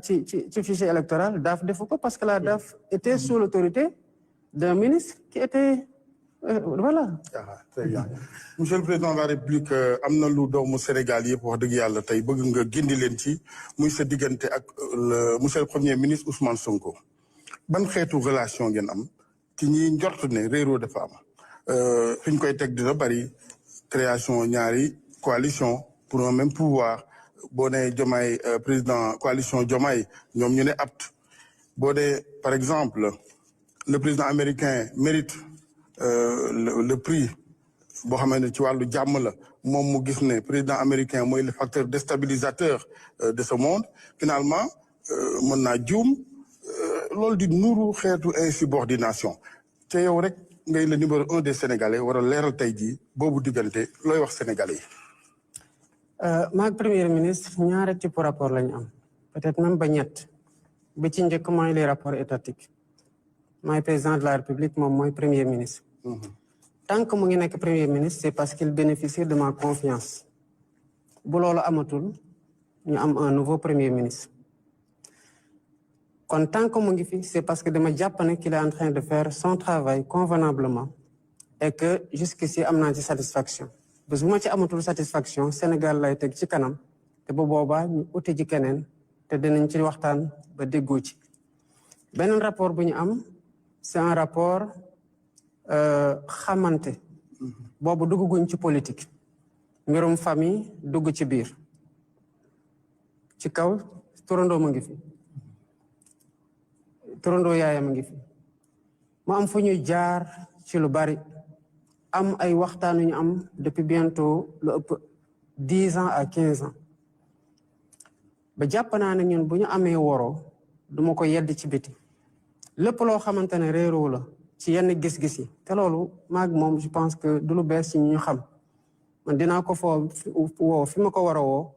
ci fichier électoral DAF defu ko parce que la DAF était sous l'autorité d'un ministre qui était voilà. Très bien. Monsieur le Président de la République am na lu doomu Sénégal yëpp wax dëgg yàlla tey bëgg nga gindi leen ci muy sa diggante ak monsieur le Premier ministre Ousmane Sonko ban xeetu relation ngeen am ci ñi njort ne réeroo dafa am fi ñu koy teg dina bari création ñaari coalition pour un même pouvoir boo nee Diomaye président coalition Diomaye ñoom ñu ne apte boo dee par exemple le président américain mérite le prix boo xamee ne ci wàllu jàmm la moom mu gis ne président américain mooy le facteur déstabilisateur de ce monde finalement mën naa juum loolu di nuru xeetu insubordination te yow rek ngay le numéro 1 des Sénégalais war a leeral tey jii boobu diggante looy wax Sénégalais yi. maag premier ministre ñaari type rapport lañu am peut-être même ba ñett bi ci njëkk mooy les rapports étatiques mooy président de la République moom mooy premier ministre. Tant que mu ngi nekk premier ministre c'est parce qu'il bénéficie de ma confiance bu loolu amatul ñu am un nouveau premier ministre kon tant que mu ngi fi c'est parce que dama jàpp ne qu'il est en train de faire son travail convenablement et que jusqu'ici am naa ci satisfaction bés bu ma ci amatul satisfaction Sénégal lay teg ci kanam te bu boobaa ñu uti ji keneen te dinañ ci waxtaan ba déggoo ci beneen rapport bu ñu am c'est un rapport xamante boobu dugguñ ci politique mbirum famille dugg ci biir ci kaw turandoo mu ngi fi turandoo yaayam a ngi fi mu am fu ñuy jaar ci lu bari am ay waxtaan yu ñu am depuis bientôt lu ëpp 10 ans à 15 ans ba jàpp naa ne ñun bu ñu amee woroo duma ko yedd ci biti lépp loo xamante ne réeroo la ci yenn gis-gis yi te loolu maag moom je pense que du lu bees ci ñu xam man dinaa ko woo fi ma ko war a woo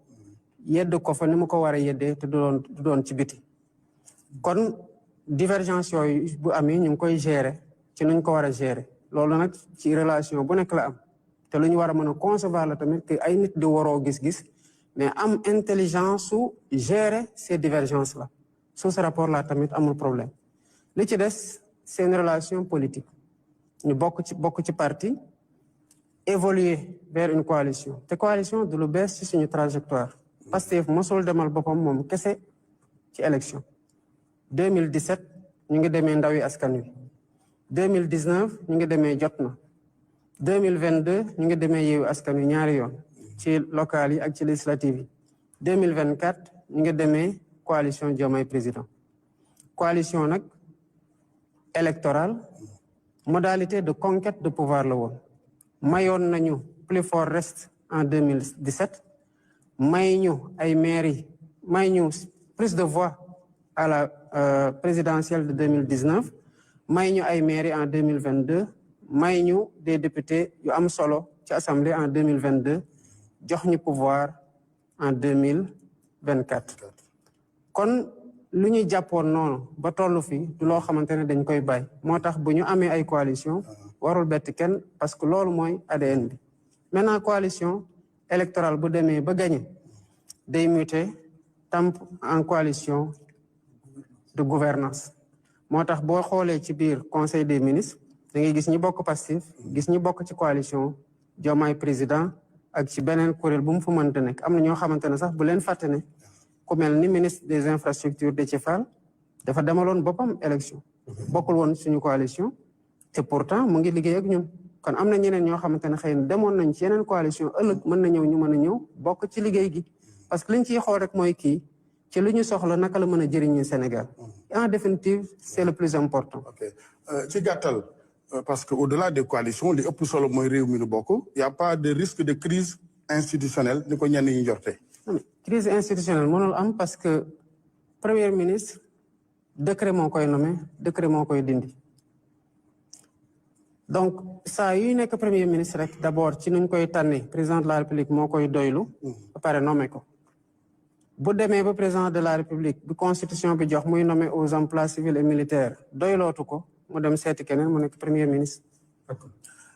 yedd ko fa ni ma ko war a yeddee te du doon ci biti kon divergence yooyu bu amee ñu ngi koy gérer ci nuñ ko war a gérer loolu nag ci relation bu nekk la am te lu ñu war a mën a concevoir la tamit que ay nit di waroo gis-gis mais am intelligence su gérer ces divergences là sous ce rapport là tamit amul problème li ci des c'est une relation politique ñu bokk ci parti évoluer vers une coalition te coalition du lu bees ci suñu trajectoire Pastef mosul demal boppam moom kese ci élection 2017 ñu ngi demee ndawi askan wi 2019 ñu ngi demee jot na 2022 ñu ngi demee yeewu askan wi ñaari yoon ci local yi ak ci législative yi 2024 ñu ngi demee coalition Diomaye président coalition nag électorale modalité de conquête de pouvoir la woon mayoon nañu plus fort reste en 2017 may ñu ay mairie may ñu plus de voix à la présidentielle de 2019 may ñu ay mairie en 2022 may ñu des députés yu am solo ci assemblée en 2022 jox ñu pouvoir en 2024 kon lu ñuy jàppoon noonu ba tollu fi du loo xamante ne dañ koy bàyyi moo tax bu ñu amee ay coalition warul bett kenn parce que loolu mooy ADN bi maintenant coalition électorale bu demee ba gagné day muter tamp en coalition de gouvernance moo tax boo xoolee ci biir conseil des ministres da ngay gis ñi bokk Pastef gis ñi bokk ci coalition Diomaye président ak ci beneen kuréel bu mu fa mënta nekk am na ñoo xamante ne sax bu leen fàtte ne ku mel ni ministre des infrastructures Déthié Fall dafa demaloon boppam élection bokkul woon suñu coalition te pourtant mu ngi liggéey ak ñun kon am na ñeneen ñoo xamante ne xëy na demoon nañ ci yeneen coalition ëllëg mën na ñëw ñu mën a ñëw bokk ci liggéey gi parce que liñ ciy xool rek mooy kii ci lu ñu soxla naka la mën a jëriñee Sénégal en définitive c'est le plus important. Ok ci gàttal parce que au-delà des coalitions li ëpp solo mooy réew mi nu bokk y a pas de risque de crise institutionnelle ni ko ñenn ñi njorte. Crise institutionnelle mënul am parce que premier ministre décret moo koy nommé décret moo koy dindi donc saa yuy nekk premier ministre rek d'abord ci nuñ koy tànnee président de la république moo koy doylu ba pare nommé ko bu demee ba président de la république bi constitution bi jox muy nommé aux emplois civils et militaires doylootu ko mu dem seeti keneen mu nekk premier ministre.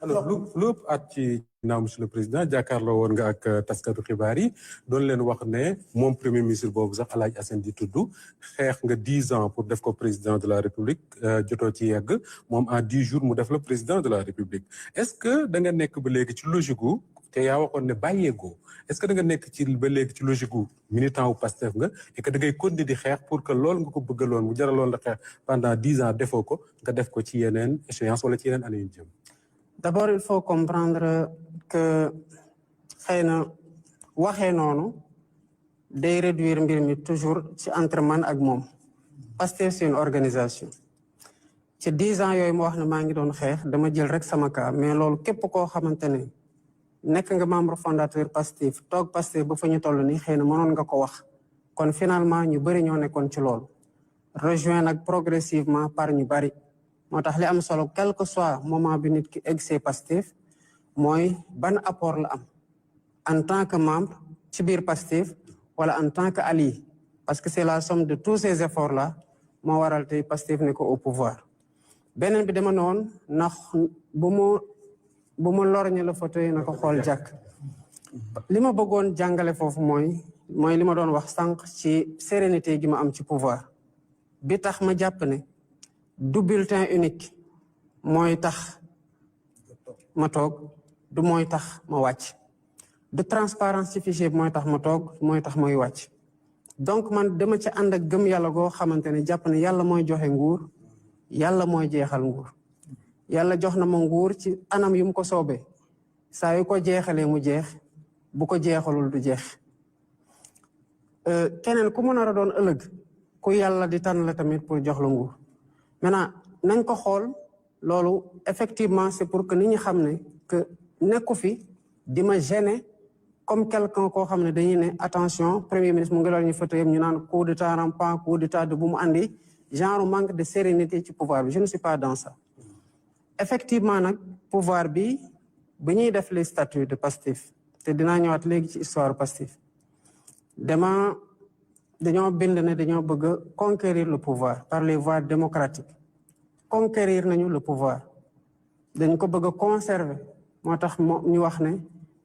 alors lu ëpp at ci ginnaaw monsieur le président jàkkaarloo woon nga ak taskatu xibaar yi doon leen wax ne moom premier ministre boobu sax Alaaji Assane di tudd xeex nga 10 ans pour def ko président de la république jotoo ci yegg moom en 10 jours mu def la président de la république est-ce que da nga nekk ba léegi ci logique gu te yaa waxoon ne bàyyeegoo est-ce que da nga nekk ci ba léegi ci logique gu militant wu Pastef nga et que da ngay continuer di xeex pour que loolu nga ko bëggaloon mu jaraloon la xeex pendant 10 ans defoo ko nga def ko ci yeneen échéance wala ci yeneen année yu jëm. D'abord il faut comprendre que xëy na waxee noonu day réduire mbir mi toujours ci entre man ak moom Pastef c'est une organisation ci 10 ans yooyu ma wax ne maa ngi doon xeex dama jël rek sama cas mais loolu képp koo xamante ne nekk nga membre fondateur Pastef toog Pastef ba fa ñu toll nii xëy na mënoon nga ko wax kon finalement ñu bëri ñoo nekkoon ci loolu rejoint nag progressivement par ñu bëri moo tax li am solo quel que soit moment bi nit ki egg see Pastef mooy ban apport la am en tant que membre ci biir Pastef wala en tant que allié parce que c'est la somme de tous ces efforts là moo waral tey Pastef ne ko au pouvoir beneen bi dama noonu ndax bu mu lorñe la fauteuil na ko xool jàkk li ma bëggoon jàngale foofu mooy li ma doon wax sànq ci sérénité gi ma am ci pouvoir bi tax ma jàpp ne du bulletin unique mooy tax ma toog du mooy tax ma wàcc du transparence ci fichier bi mooy tax ma toog mooy tax may wàcc donc man dama ci ànd ak gëm yàlla goo xamante ne jàpp ne yàlla mooy joxe nguur yàlla mooy jeexal nguur yàlla jox na ma nguur ci anam yu mu ko soobee saa yu ko jeexalee mu jeex bu ko jeexalul du jeex keneen ku mu nar a doon ëllëg ku yàlla di tànn la tamit pour jox la nguur maintenant nañ ko xool loolu effectivement c'est pour que nit ñi xam ne que nekku fi di ma gêner comme quelqu'un koo xam ne dañuy ne attention premier ministre mu ngi loolu ñu fauteuil ñu naan coup d'état rampant coup d'état de bu mu andi genre manque de sérénité ci pouvoir bi je ne suis pas dans ça effectivement nag pouvoir bi ñuy def les statuts de Pastef te dinaa ñëwaat léegi ci histoire Pastef dañoo bind ne dañoo bëgg a conquérir le pouvoir par les voies démocratiques conquérir nañu le pouvoir dañ ko bëgg a conserver moo tax ñu wax ne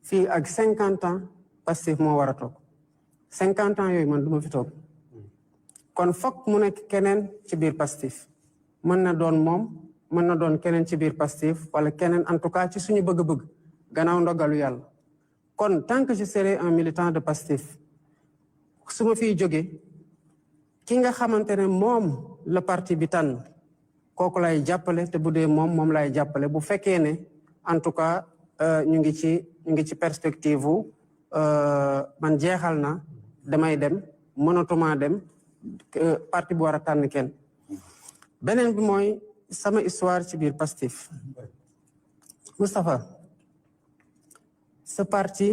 fii ak 50 ans Pastef moo war a toog 50 ans yooyu man du ma fi toog kon fokk mu nekk keneen ci biir Pastef mën na doon moom mën na doon keneen ci biir Pastef wala keneen en tout cas ci suñu bëgg-bëgg gannaaw ndogalu yàlla kon tant que je serai un militant de Pastef su ma fiy jógee ki nga xamante ne moom la parti bi tànn kooku lay jàppale te bu dee moom lay jàppale bu fekkee ne en tout cas ñu ngi ci perspective wu man jeexal na damay dem mënatuma dem parti bu war a tànn kenn beneen bi mooy sama histoire ci biir Pastef Moustapha ce parti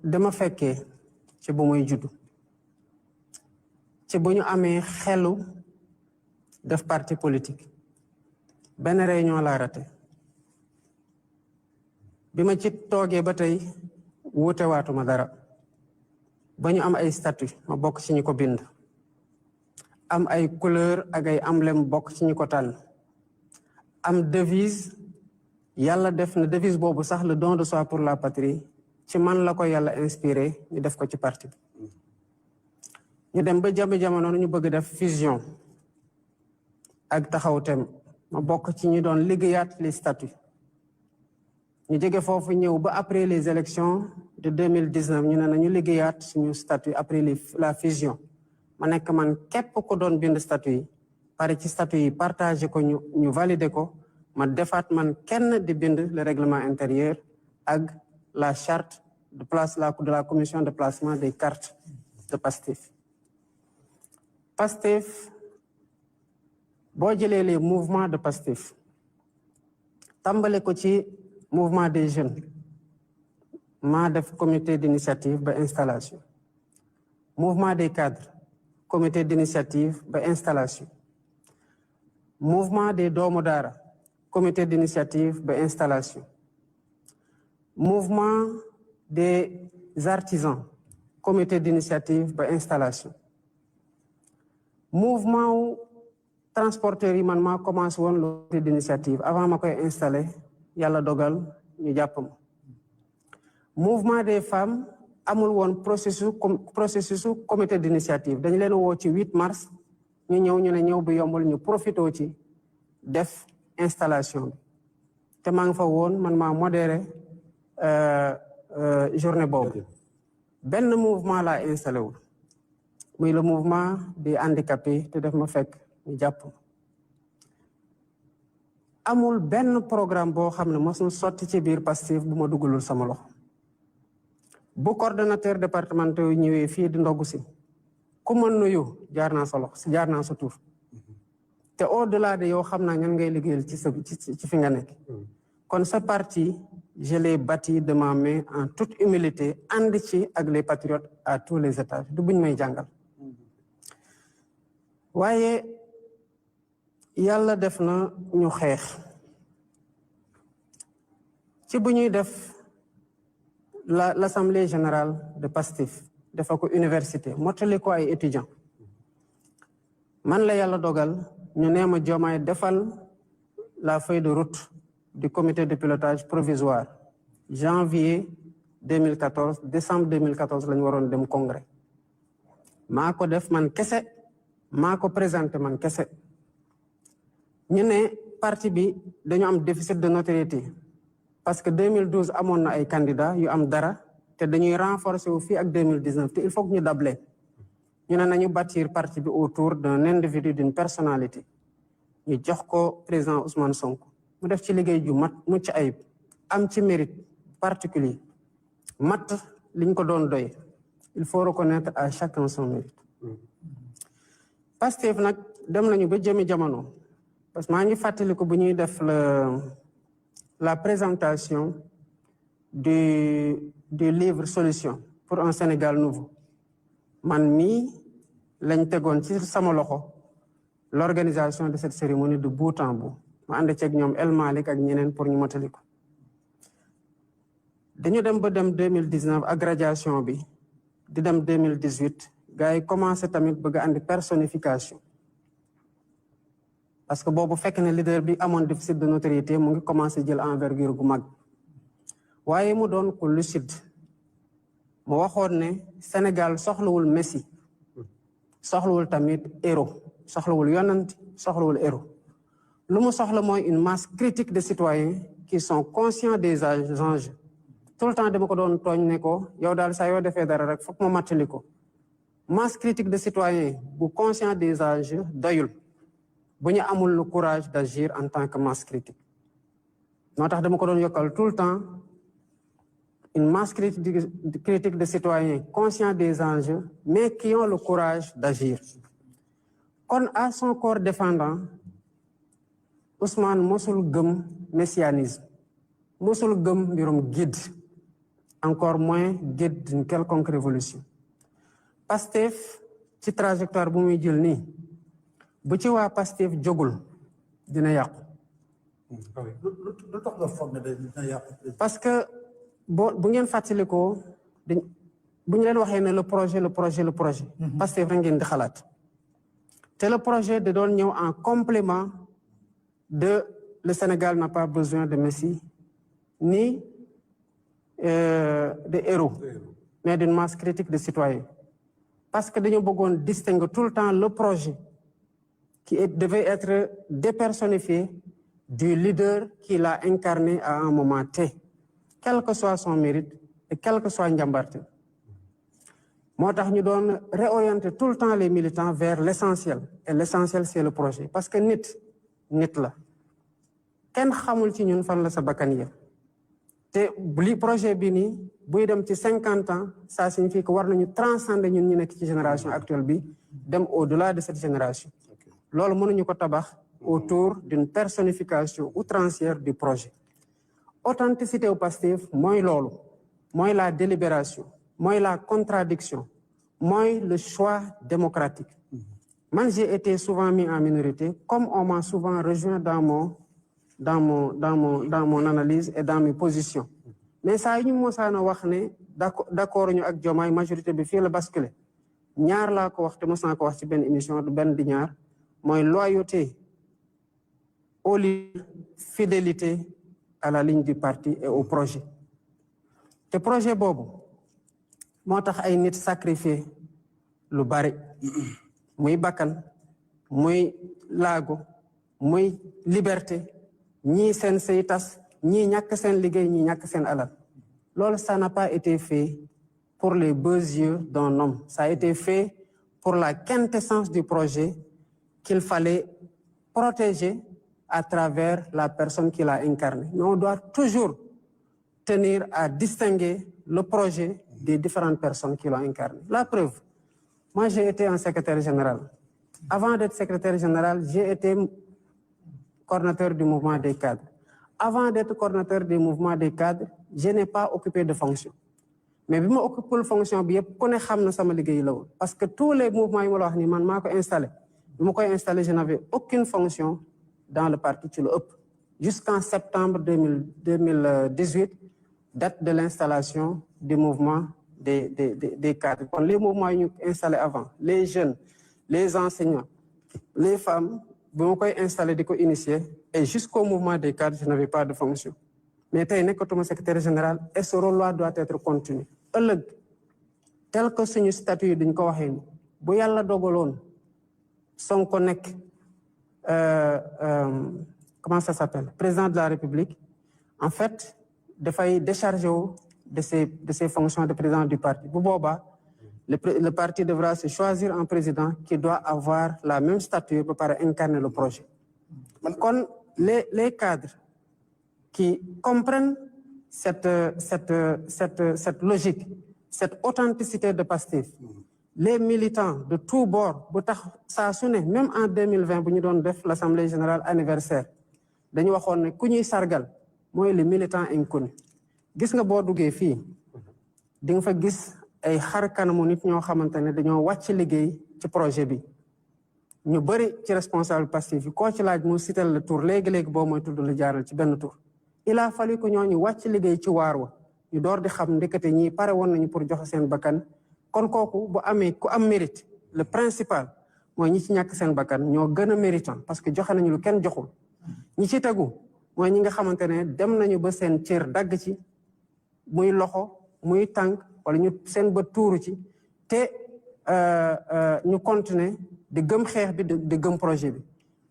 dama fekkee ci bu muy juddu ci bu ñu amee xelu def parti politique benn réunion laa raté bi ma ci toogee ba tey wuute waatuma dara ba ñu am ay statut ma bokk ci ñi ko bind am ay couleur ak ay emblème bokk ci ñi ko tànn am devise yàlla def na devise boobu sax le don de soi pour la patrie ci man la ko yàlla inspiré ñu def ko ci parti bi ñu dem ba jamono ñu bëgg def fusion ak taxaw tem ma bokk ci ñi doon liggéeyaat les statuts ñu jóge foofu ñëw ba après les élections de 2019 ñu ne nañu liggéeyaat suñu statut après la fusion ma nekk man képp ko doon bind statut yi pare ci statut yi partagé ko ñu validé ko ma defaat man kenn di bind le règlement intérieur ak la charte de la commission de placement des cartes de Pastef Pastef boo jëlee les mouvements de Pastef tàmbale ko ci mouvement des jeunes maa def comité d'initiative ba installation mouvement des cadres comité d'initiative ba installation mouvement des doomu daara comité d'initiative ba installation mouvement des artisans comité d'initiative ba installation mouvement transporteurs yi man maa commencé woon le comité d'initiative avant ma koy installé yàlla dogal ñu jàpp ma mouvement des femmes amul woon processus comité d'initiative dañu leen woo ci 8 mars ñu ne ñëw bi yombul ñu profité ci def installation bi te maa ngi fa woon man maa modéré journée boobu benn mouvement laa installé wul muy le mouvement des handicapés te def ma fekk ñu jàpp amul benn programme boo xam ne mosul sotti ci biir Pastef bu ma dugalul sama loxo bu coordonnateur départemental yu ñëwee fii di ndogu si ku ma nuyu jaar naa sa loxo jaar naa sa tur te au delà de yow xam naa ñan ngay liggéeyal ci fi nga nekk kon sa parti je l'ai bâti de ma main en toute humilité ànd ci ak les patriotes à tous les étages du buñ may jàngal waaye yàlla def na ñu xeex ci bu ñuy def l'assemblée générale de Pastef dafa ko université mottali ko ay étudiants man la yàlla dogal ñu nee ma Diomaye defal la feuille de route du comité de pilotage provisoire janvier 2014 décembre 2014 la ñu waroon dem congrès maa ko def man kese maa ko présenté man kese ñu ne parti bi dañu am déficit de notoriété parce que 2012 amoon na ay candidats yu am dara te dañuy renforcer wu fii ak 2019 te il faut que ñu dable ñu ne nañu bâtir parti bi autour d'un individu d'une personnalité ñu jox ko président Ousmane Sonko mu def ci liggéey ju mat mucc ayib am ci mérite particulier mat liñ ko doon doy il faut reconnaître à chacun son mérite Pastef nag dem nañu ba jëmi jamono parce que maa ngi fàttaliku bu ñuy def la présentation du livre Solution pour un Sénégal nouveau man mii lañ tegoon ci sama loxo l'organisation de cette cérémonie de bout en bout ma ànd ceeg ñoom El Malick ak ñeneen pour ñu motali ko dañu dem ba dem 2019 ak graduation bi di dem 2018 gars yi commencé tamit bëgg a andi personnification parce que boobu fekk ne leader bi amoon déficit de notoriété mu ngi commencé jël envergure gu mag waaye mu doon ko lucide mu waxoon ne Sénégal soxlawul Messi soxlawul tamit héros soxlawul yonent soxlawul héros lu mu soxla mooy une masse critique de citoyens qui sont conscients des enjeux tout le temps dama ko doon tooñ ne ko yow daal saa yoo defee dara rek foog ma mattali ko masse critique de citoyens bu conscient des enjeux doyul bu ñu amul le courage d'agir en tant que masse critique moo tax dama ko doon yokkal tout le temps une masse critique de citoyens conscients des enjeux mais qui ont le courage d'agir kon à son corps défendant Ousmane mosul gëm messianisme mosul gëm mbirum guide encore moins guide d'une quelconque révolution Pastef ci trajectoire bu muy jël nii bu ci waa Pastef jógul dina yàqu lu tax nga foog ne dina yàqu parce que bu ngeen fàttalikoo bu ñu leen waxee ne le projet Pastef rek ngeen di xalaat te le projet da doon ñëw en complément de le Sénégal n'a pas besoin de Messi ni de héros mais d'une masse critique de citoyens parce que dañu bëggoon distinguer tout le temps le projet qui devait être dépersonnifié du leader qui l'a incarné à un moment T quel que soit son mérite et quel que soit njàmbarte moo tax ñu doon réorienter tout le temps les militants vers l'essentiel et l'essentiel c'est le projet parce que nit la kenn xamul ci ñun fan la sa bakkan yi te li projet bi nii buy dem ci 50 ans ça signifie que war nañu transcender ñun ñu nekk ci génération actuelle bi dem au-delà de cette génération loolu mënuñu ko tabax autour d'une personnification outrancière du projet authenticité au Pastef mooy loolu mooy la délibération mooy la contradiction mooy le choix démocratique man j'ai été souvent mis en minorité comme on m'a souvent rejoint dans mon analyse et dans mes positions mais saa yu ñu mosaana wax ne d'accord ñu ak Diomaye majorité bi fii la basculer ñaar laa ko wax te mos naa ko wax ci benn émission du benn di ñaar mooy loyauté au leader, fidélité à la ligne du parti et au projet te projet boobu moo tax ay nit sacrifié lu bari muy bakkan muy laago muy liberté ñii seen sëy tas ñii ñàkk seen liggéey ñii ñàkk seen alal loolu ça n'a pas été fait pour les beaux yeux d'un homme ça a été fait pour la quintessence du projet qu'il fallait protéger à travers la personne qui l'a incarné. Mais on doit toujours tenir à distinguer le projet des différentes personnes qui l'ont incarné. La preuve, moi j'ai été un secrétaire général. Avant d'être secrétaire général, j'ai été coordinateur du mouvement des cadres. Avant d'être coordinateur du mouvement des cadres, je n'ai pas occupé de fonction. Mais bi ma occupé de fonction bi yëpp ku ne xam na sama liggéey la woon parce que tous les mouvements yi ma la wax ni man maa ko installé bi ma koy installé je n'avais aucune fonction dans le parti ci lu ëpp jusqu'en septembre 2018 date de l'installation du mouvement des cadres. Kon les mouvements yi ñu installé avant les jeunes les enseignants les femmes bi ma koy installé di ko initier et jusqu'au mouvement des cadres je n'avais pas de fonction. Mais tey nekkatuma secrétaire général et ce rôle-là doit être continué ëllëg tel que suñu statut yi duñ ko waxee ni bu yàlla dogaloon Sonko nekk comment ça s'appelle président de la République en fait dafay décharger wu de ses fonctions de président du parti bu boobaa le parti devra se choisir un président qui doit avoir la même stature ba pare incarner le projet kon les cadres qui comprennent cette logique, cette authenticité de Pastef. Les militants de tous bords, ça a sonné, même en 2020, bu ñu doon def l'Assemblée générale anniversaire, dañu waxoon ne ku ñuy sargal mooy les militants inconnus. Gis nga boo duggee fii di nga fa gis ay xar kanamu nit ñoo xamante ne dañoo wàcc liggéey ci projet bi. ñu bëri ci responsable Pastef yi koo ci laaj mu sital le tour léegi-léegi boo mooy tudd la jaaral ci benn tour. Il a fallu que ñooñu wàcc liggéey ci waar wa ñu door di xam ndekete ñii pare woon nañu pour joxe seen bakkan kon kooku bu amee ku am mérite le principal mooy ñi ci ñàkk seen bakkan ñoo gën a méritant parce que joxe nañu lu kenn joxul ñi ci tegu mooy ñi nga xamante ne dem nañu ba seen cër dagg ci muy loxo muy tànk wala ñu seen bët tuuru ci te ñu continuer di gëm xeex bi di gëm projet bi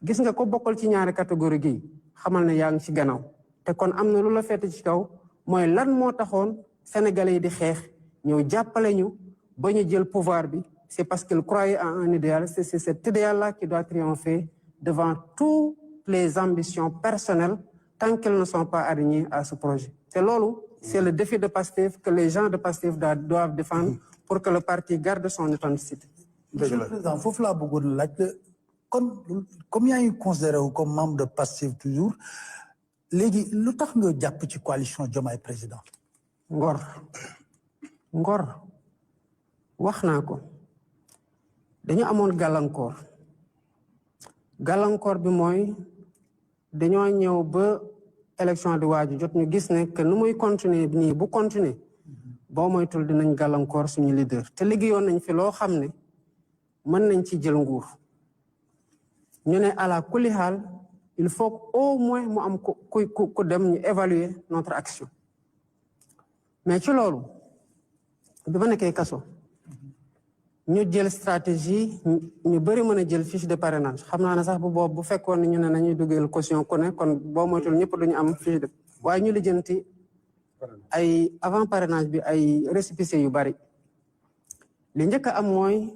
gis nga ko bokkal ci ñaari catégorie gi xamal ne yaa ngi ci gannaaw te kon am na lu la fett ci kaw mooy lan moo taxoon sénégalais yi di xeex ñëw jàppale ñu ba ñu jël pouvoir bi c'est parce qu'ils croyaient en un idéal c'est cet idéal-là qui doit triompher devant toutes les ambitions personnelles tant qu'elles ne sont pas alignées à ce projet te loolu c'est le défi de Pastef que les gens de Pastef doivent défendre pour que le parti garde son authenticité. Monsieur le Président foofu laa bëggoon laaj kon comme yaa ngi considéré wu comme membre de Pastef toujours léegi lu tax nga jàpp ci coalition Diomaye président. ngor wax naa ko dañu amoon gàllankoor bi mooy dañoo ñëw ba élection di waaju jot ñu gis ne que nu muy continuer nii bu continuer boo moytul dinañ gàllankoor suñu leader te liggéeyoon nañ fi loo xam ne mën nañ ci jël nguur ñu ne ala kulli xaal il faut au moins mu am ku dem ñu évaluer notre action mais ci loolu bi ma nekkee kaso ñu jël stratégie ñu bëri mën a jël fiche de parrainage xam naa ne sax bu boobu bu fekkoon ne ñu ne nañuy dugal caution ku ne kon boo moytul ñëpp duñu am fiche de waaye ñu lijjanti ay avant parrainage bi ay récépissé yu bari li njëkk a am mooy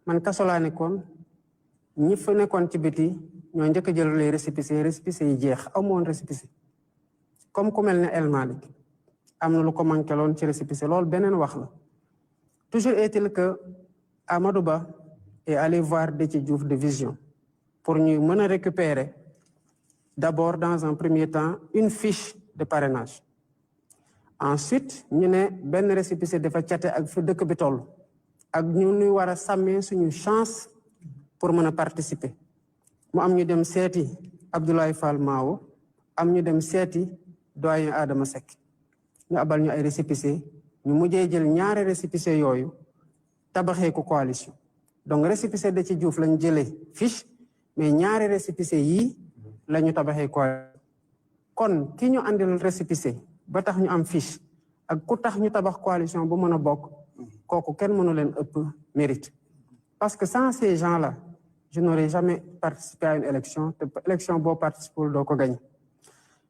man kaso laa nekkoon ñi fa nekkoon ci biti ñoo njëkk a jël les récépissés yi jeex amoon récépissé comme ku mel ne El Malick am na lu ko manqué loon ci récépissé loolu beneen wax la toujours est-il que Amadou Ba est allé voir Déthié Diouf de Vision pour ñu mën a récupérer d'abord dans un premier temps une fiche de parrainage ensuite ñu ne benn récépissé dafa cate ak fi dëkk bi toll ak ñu nuy war a sàmmee suñu chance pour mën a participer mu am ñu dem seeti Abdoulaye Fall Mao am ñu dem seeti doyen Adama Seck ñu abal ñu ay récépissé ñu mujjee jël ñaari récépissé yooyu tabaxee ko coalition donc récépissé de ci Diouf lañ jëlee fiche mais ñaari récépissé yii la ñu tabaxee coalition. kon ki ñu andil récépissé ba tax ñu am fiche ak ku tax ñu tabax coalition bu mën a bokk kooku kenn mënu leen ëpp mérite. parce que sans ces gens-là je n'aurais jamais participé à une élection te élection boo participé doo ko gañ.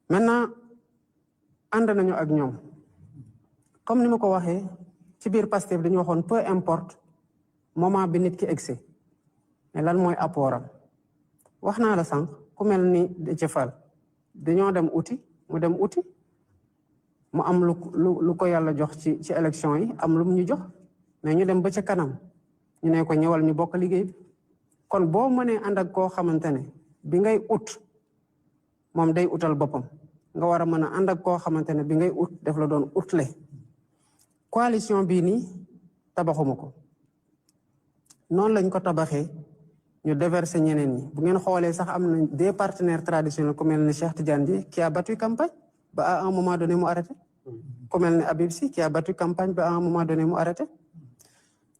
maintenant ànd nañu ak ñoom comme ni ma ko waxee ci biir Pastef dañu waxoon peu importe moment bi nit ki egsi mais lan mooy apportam. wax naa la sànq ku mel ni Déthié Fall dañoo dem uti mu dem uti mu am lu ko yàlla jox ci élection yi am lu mu ñu jox mais ñu dem ba ca kanam ñu ne ko ñëwal ñu bokk liggéey bi. kon boo mënee ànd ak koo xamante ne bi ngay ut moom day utal boppam nga war a mën a ànd ak koo xamante ne bi ngay ut daf la doon utle. coalition bii nii tabaxuma ko noonu lañ ko tabaxee ñu déverser ñeneen ñi bu ngeen xoolee sax am na des partenaires traditionnels ku mel ni Cheikh Tidiane Dièye qui a battu campagne ba à un moment donné mu arrêté. ku mel ni Habib Sy qui a battu campagne ba à un moment donné mu arrêté.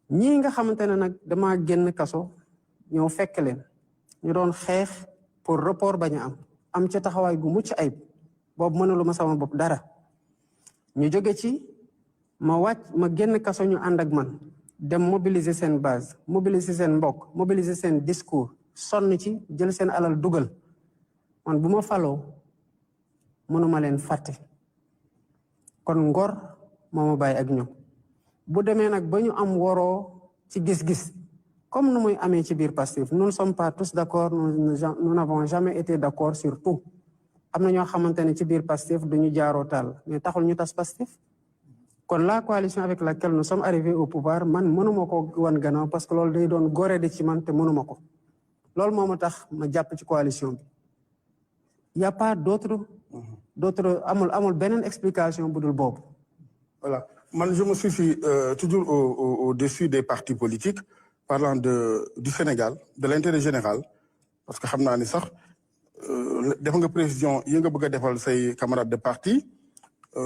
ñii nga xamante ne nag damaa génn kaso ñëw fekk leen ñu doon xeex pour report bañ a am ca taxawaay gu mucc ayib boobu mënalu ma sama bopp dara ñu jóge ci ma génn kaso ñu ànd ak man dem mobiliser seen base mobiliser seen mbokk mobiliser seen discours sonn ci jël seen alal dugal man bu ma faloo mënuma leen fàtte kon ngor moo ma bàyyi ak ñoom bu demee nag ba ñu am waroo ci gis-gis comme nu muy amee ci biir Pastef nous ne sommes pas tous d'accord nous n'avons jamais été d'accord sur tout am na ñoo xamante ne ci biir Pastef duñu jaaroo taal mais taxul ñu tas Pastef kon la coalition avec laquelle nous sommes arrivés au pouvoir man mënuma ko wan gannaaw parce que loolu day doon gore de ci man te mënuma ko loolu moo ma tax ma jàpp ci coalition bi y a pas d'autre amul beneen explication bu dul boobu. Voilà man je me suis toujours au-dessus des partis politiques parlant du Sénégal de l'intérêt général parce que xam naa ni sax def nga précision yi nga bëgg a defal say camarades de parti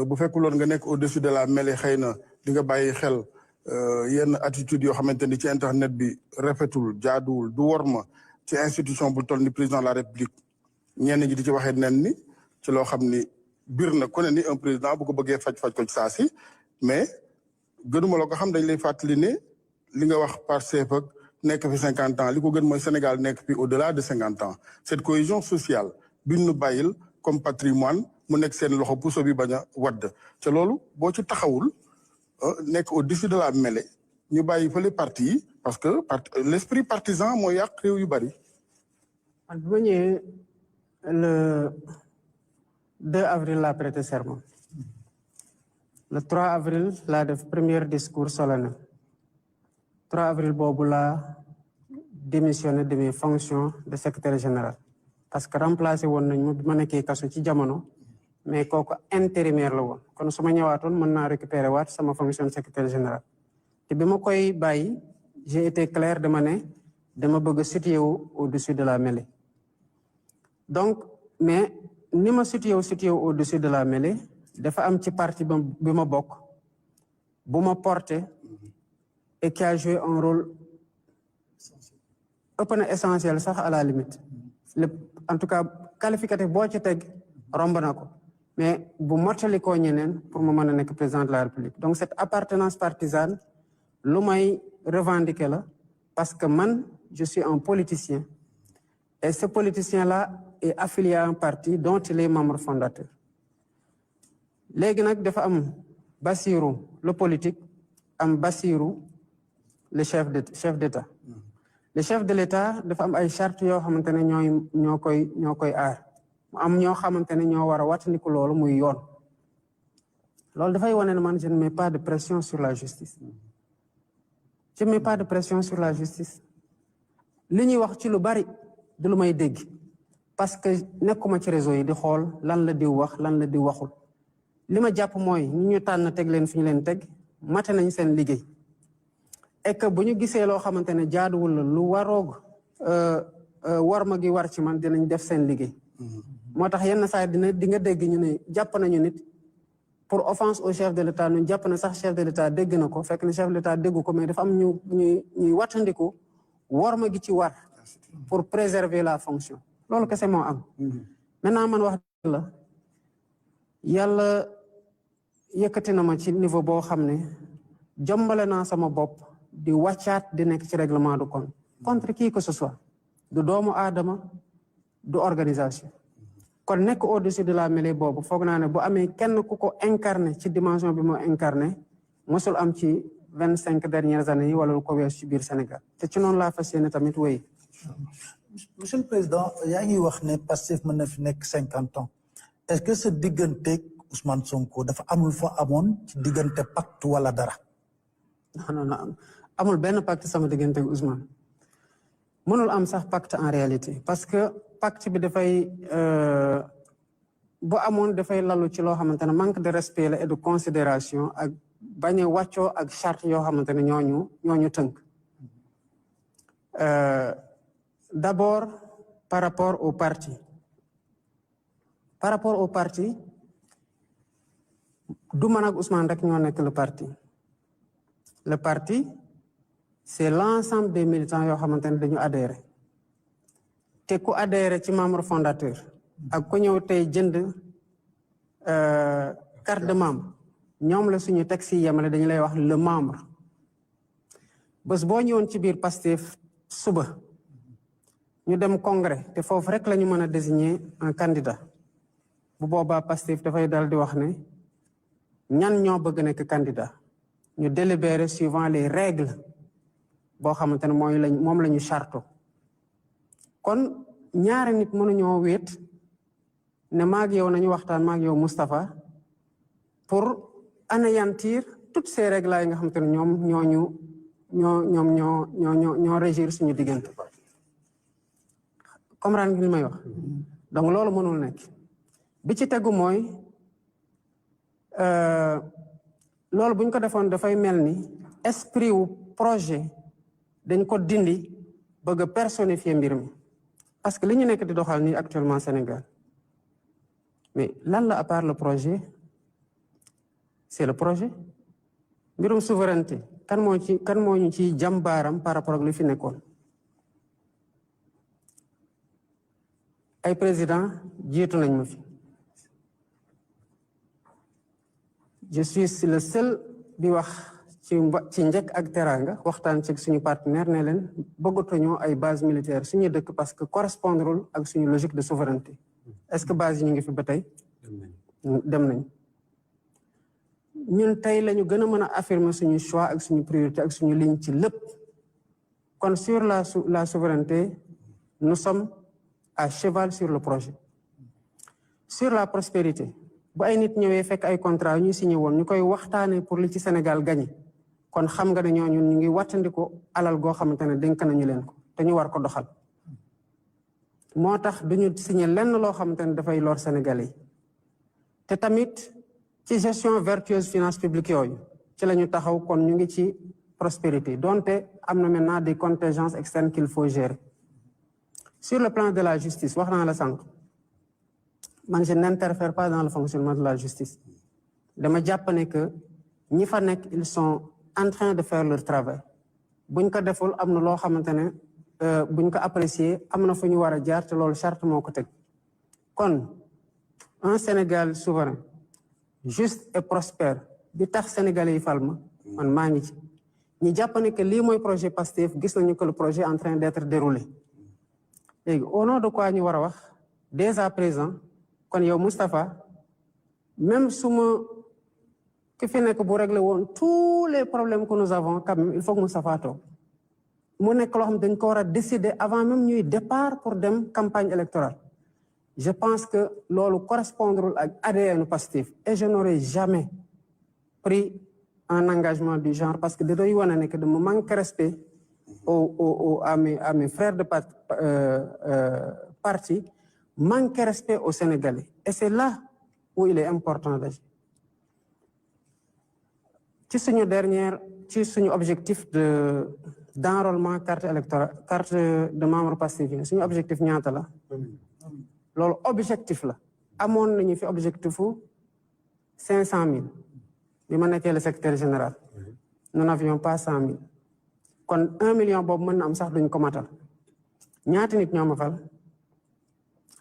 bu fekkuloon nga nekk au-dessus de la mêlée xëy na di nga bàyyi xel yenn attitude yoo xamante ni ci internet bi rafetul jaaduwul du worma ci institution bu toll ni président de la République ñenn ñi di ci waxee nen ni ci loo xam ni bir na ku ne ni un président bu ko bëggee faj ko ci saa si mais gënuma la ko xam dañ lay fàttali ne li nga wax Pastef ak nekk fi 50 ans li ko gën mooy Sénégal nekk fi au-delà de 50 ans cette cohésion sociale bi ñu bàyyil comme patrimoine mu nekk seen loxo puso bi bañ a wadd te loolu boo ci taxawul nekk au-dessus de la mêlée ñu bàyyi fële parti yi parce que l'esprit partisan mooy yàq réew yu bari. man bi ma ñëwee le 2 avril laa prêté serment le 3 avril laa def premier discours solennel 3 avril boobu laa démissionné de mes fonctions de secrétaire général parce que remplacé woon nañ ma bi ma nekkee kaso ci jamono mais kooku intérimaire la woon kon su ma ñëwaatoon mën naa récupérer waat sama fonction de secrétaire général te bi ma koy bàyyi j'ai été clair dama ne dama bëgg a situé wu au-dessus de la mêlée donc mais ni ma situé wu au-dessus de la mêlée dafa am ci parti bi ma bokk bu ma porté et qui a joué un rôle ëpp na essentiel sax à la limite en tout cas qualificatif boo ci teg romb na ko mais bu mottali koo ñeneen pour mu mën a nekk président de la République donc cette appartenance partisane lu may revendiquer la parce que man je suis un politicien et ce politicien-là est affilié à un parti dont il est membre fondateur léegi nag dafa am Bassirou le politique am Bassirou le chef d'État le chef de l'État dafa am ay chartes yoo xamante ne ñoo koy aar mu am ñoo xamante ne ñoo war a wattandiku loolu muy yoon loolu dafay wane ne man je ne mets pas de pression sur la justice je ne mets pas de pression sur la justice li ñuy wax ci lu bari du lu may dégg parce que nekkuma ci réseau yi di xool lan la diw wax lan la diw waxul li ma jàpp mooy ñu tànn teg leen fi ñu leen teg mate nañ seen liggéey et que bu ñu gisee loo xamante ne jaaduwul la lu waroog war ma gi war ci man dinañ def seen liggéey moo tax yenn saa di nga dégg ñu ne jàpp nañu nit pour offense au chef de l'État ñu jàpp na sax chef de l'État dégg na ko fekk na chef de l'État déggu ko mais dafa am ñuy wattandiku war ma gi ci war pour préserver la fonction loolu kese moo am maintenant man wax la yàlla yëkkati na ma ci niveau boo xam ne jombale naa sama bopp di wàccaat di nekk ci règlement de compte contre qui que ce soit du doomu aadama du organisation kon nekk au-dessus de la mêlée boobu foog naa ne bu amee kenn ku ko incarné ci dimension bi moo incarné mosul am ci 25 dernières années yi wala lu ko wees ci biir Sénégal te ci noonu laa fas yéene tamit wéy. Monsieur le Président yaa ngi wax ne Pastef mën na fi nekk 50 ans est-ce que sa digganteeg Ousmane Sonko dafa amul fa amoon ci diggante pacte wala dara. non amul benn pacte sama digganteeg Ousmane mënul am sax pacte en réalité parce que pacte bi dafay bu amoon dafay lalu ci loo xamante ne manque de respect la et de considération ak bañ a wàccoo ak charte yoo xamante ne ñooñu tënk d'abord par rapport au parti du man ak Ousmane rek ñoo nekk le parti c'est l'ensemble des militants yoo xamante ne dañu adhéré te ku adhéré ci membre fondateur ak ku ñëw tey jënd carte de membre ñoom la suñu texte yi yemale dañu lay wax le membre bés boo ñëwoon ci biir Pastef suba ñu dem congrès te foofu rek la ñu mën a désigner un candidat bu boobaa Pastef dafay dal di wax ne ñan ñoo bëgg nekk candidat ñu délibérer suivant les règles boo xamante ne moom la ñu charto kon ñaari nit mënuñoo wéet ne maag yow nañu waxtaan maag yow Moustapha pour anéantir toutes ces règles yi nga xamante ne ñoo régir suñu diggante comprendre nga li may wax donc loolu mënul nekk bi ci tegu mooy loolu bu ñu ko defoon dafay mel ni esprit wu projet dañ ko dindi bëgg a personnifier mbir mi parce que li ñu nekk di doxal nii actuellement Sénégal mais lan la à part le projet c'est le projet mbirum souveraineté kan moo ñu ci jàmbaaram par rapport ak li fi nekkoon ay président jiitu nañ ma fi je suis le seul bi wax ci njëkk ak teraanga waxtaan ci suñu partenaire ne leen bëggatuñoo ay base militaire suñu dëkk parce que correspondrul ak suñu logique de souveraineté est-ce que base yi ñu ngi fi ba tey dem nañ ñun tey la ñu gën a mën a affirmer suñu choix ak suñu priorité ak suñu ligne ci lépp kon sur la souveraineté nous sommes à cheval sur le projet sur la prospérité bu ay nit ñëwee fekk ay contrat ñu signé woon ñu koy waxtaanee pour li ci Sénégal gagné kon xam nga ne ñooñu ñu ngi wattandiku alal goo xamante ne dénk nañu leen ko te ñu war ko doxal moo tax duñu signé lenn loo xamante ne dafay lor Sénégalais yi te tamit ci gestion vertueuse finance publique yooyu ci la ñu taxaw kon ñu ngi ci prospérité donte am na maintenant des contingences externes qu'il faut gérer sur le plan de la justice wax naa la sànq man je n'interfère pas dans le fonctionnement de la justice dama jàpp ne que ñi fa nekk ils sont en train de faire leur travail buñ ko deful am na loo xamante ne buñ ko apprécier am na fu ñu war a jaar te loolu charte moo ko teg kon un Sénégal souverain juste et prospère bi tax sénégalais yi fal ma man maa ngi ci ñi jàpp ne que lii mooy projet Pastef gis nañu que le projet est en train d'être déroulé léegi au nom de quoi ñu war a wax dès à présent kon yow Moustapha même su ma ki fi nekk bu réglé woon tous les problèmes que nous avons quand même il faut que Moustapha toog mu nekk loo xam dañ ko war a décider avant même ñuy départ pour dem campagne électorale je pense que loolu correspondre ak ADN Pastef et je n'aurais jamais pris un engagement du genre parce que da doy wane ne que dama manque respect à mes frères de parti manque respect aux Sénégalais et c'est là où il est important d'agir ci suñu objectif d'enrôlement carte électorale carte de membre Pastef yi suñu objectif ñaata la loolu objectif la amoon nañu fi objectifu 500 000 bi ma nekkee le secrétaire général nous n'avions pas 100 000 kon 1 million boobu mën na am sax duñ ko matal ñaata nit ñoo ma fal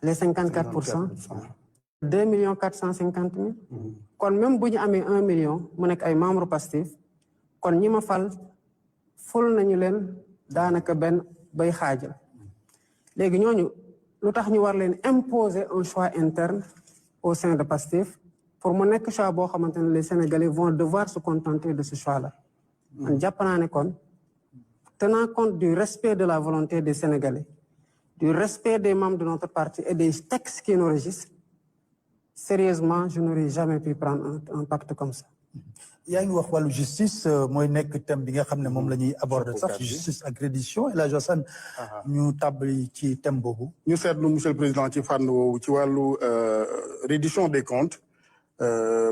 les 54%. 2,450,000. kon même bu ñu amee 1 million mu nekk ay membres Pastef kon ñi ma fal ful nañu leen daanaka benn bay xaajal léegi ñooñu lu tax ñu war leen imposer un choix interne au sein de Pastef pour mu nekk choix boo xamante ne les Sénégalais vont devoir se contenter de ce choix là. man jàpp naa ne kon tenant compte du respect de la volonté des Sénégalais, du respect des membres de notre parti et des textes qui nous régissent, sérieusement, je n'aurais jamais pu prendre un pacte comme ça. yaa ngi wax wàllu justice mooy nekk thème bi nga xam ne moom la ñuy aborder sax justice ak reddition El Hadj Assane ñu tàbbali ci thème boobu. ñu seetlu monsieur le président ci fànn woowu ci wàllu reddition des comptes.